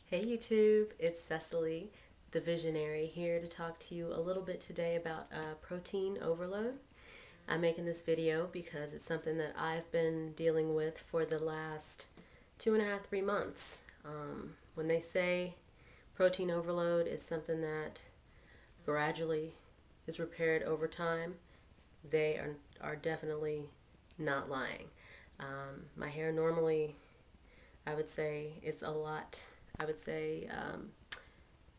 Hey YouTube, it's Cecily, the visionary, here to talk to you a little bit today about protein overload. I'm making this video because it's something that I've been dealing with for the last 2.5, 3 months. When they say protein overload is something that gradually is repaired over time, they are definitely not lying. My hair normally, I would say, is a lot. I would say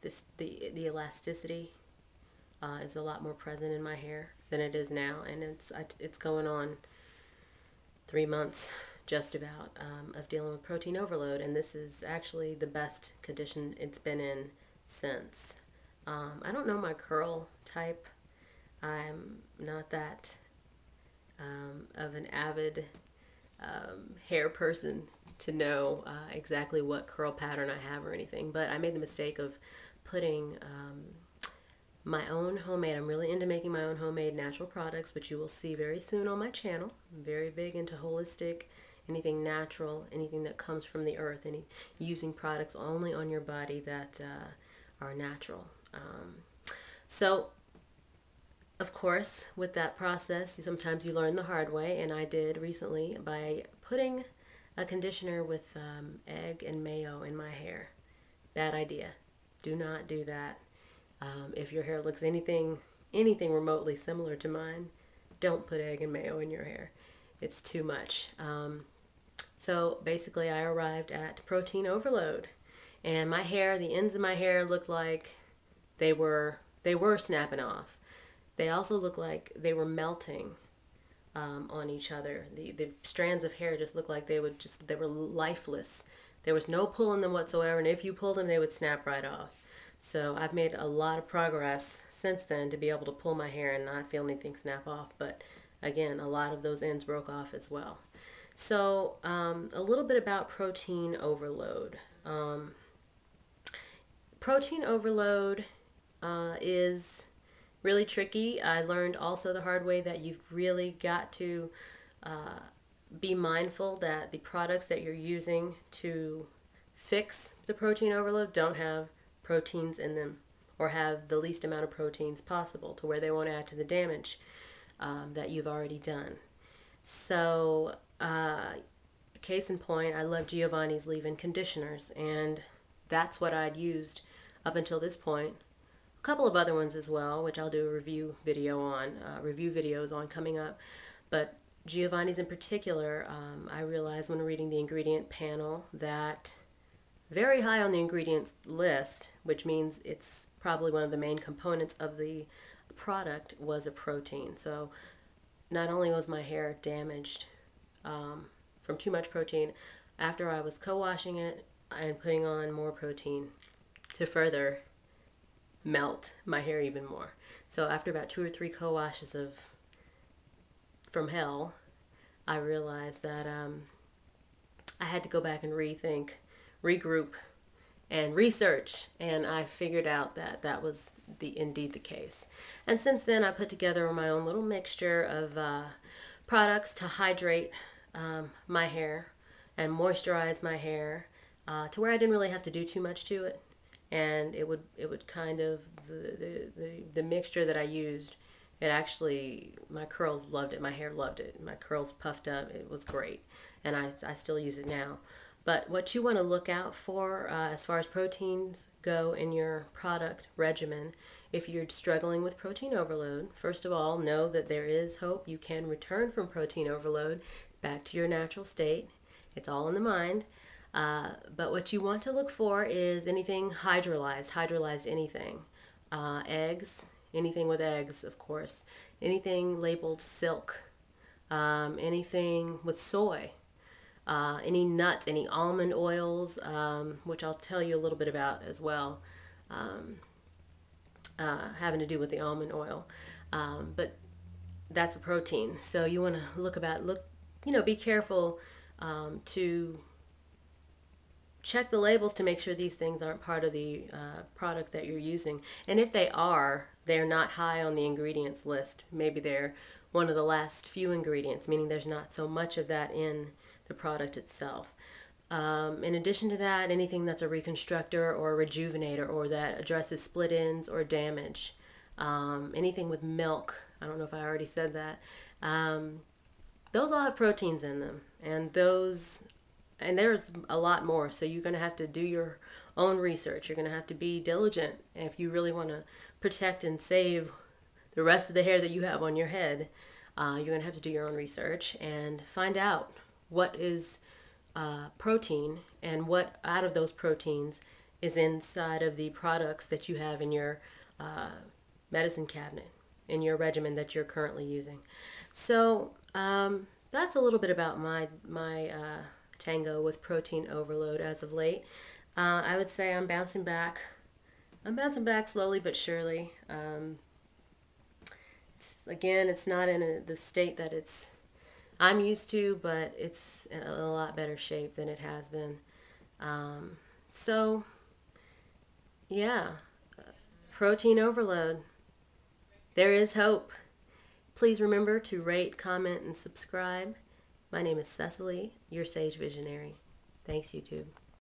the elasticity is a lot more present in my hair than it is now, and it's going on 3 months just about of dealing with protein overload, and this is actually the best condition it's been in since. I don't know my curl type. I'm not that of an avid hair person to know exactly what curl pattern I have or anything, but I made the mistake of putting my own homemade. I'm really into making my own homemade natural products, which you will see very soon on my channel. I'm very big into holistic, anything natural, anything that comes from the earth, using products only on your body that are natural. So of course, with that process, sometimes you learn the hard way, and I did recently by putting a conditioner with egg and mayo in my hair. Bad idea. Do not do that. If your hair looks anything remotely similar to mine, don't put egg and mayo in your hair. It's too much. So basically, I arrived at protein overload, and my hair, the ends of my hair, looked like they were snapping off. They also looked like they were melting on each other. The strands of hair just looked like they were lifeless. There was no pulling them whatsoever, and if you pulled them, they would snap right off. So I've made a lot of progress since then to be able to pull my hair and not feel anything snap off. But again, a lot of those ends broke off as well. So a little bit about protein overload. Protein overload is really tricky. I learned also the hard way that you've really got to be mindful that the products that you're using to fix the protein overload don't have proteins in them, or have the least amount of proteins possible to where they won't add to the damage that you've already done. So case in point, I love Giovanni's leave-in conditioners, and that's what I'd used up until this point. A couple of other ones as well, which I'll do a review videos on coming up. But Giovanni's in particular, I realized when reading the ingredient panel that very high on the ingredients list, which means it's probably one of the main components of the product, was a protein. So not only was my hair damaged from too much protein, after I was co-washing it and putting on more protein to further melt my hair even more. So after about 2 or 3 co-washes from hell, I realized that I had to go back and rethink, regroup, and research, and I figured out that that was indeed the case. And since then, I put together my own little mixture of products to hydrate my hair and moisturize my hair to where I didn't really have to do too much to it. And it would kind of, the mixture that I used, it actually, my curls loved it, my hair loved it, my curls puffed up, it was great, and I still use it now. But what you want to look out for as far as proteins go in your product regimen, if you're struggling with protein overload, first of all, know that there is hope. You can return from protein overload back to your natural state. It's all in the mind. But what you want to look for is anything hydrolyzed anything. Eggs, anything with eggs, of course. Anything labeled silk. Anything with soy. Any nuts, any almond oils, which I'll tell you a little bit about as well, having to do with the almond oil. But that's a protein. So you want to be careful to check the labels to make sure these things aren't part of the product that you're using. And if they are, they're not high on the ingredients list. Maybe they're one of the last few ingredients, meaning there's not so much of that in the product itself. In addition to that, anything that's a reconstructor or a rejuvenator or that addresses split ends or damage. Anything with milk. I don't know if I already said that. Those all have proteins in them, and there's a lot more. So you're going to have to do your own research. You're going to have to be diligent if you really want to protect and save the rest of the hair that you have on your head. You're going to have to do your own research and find out what is protein and what out of those proteins is inside of the products that you have in your medicine cabinet, in your regimen that you're currently using. So that's a little bit about my tango with protein overload as of late. I would say I'm bouncing back. I'm bouncing back slowly but surely. It's not in the state that I'm used to, but it's in a lot better shape than it has been. So, yeah, protein overload. There is hope. Please remember to rate, comment, and subscribe. My name is Cecily, your Sage Visionary. Thanks, YouTube.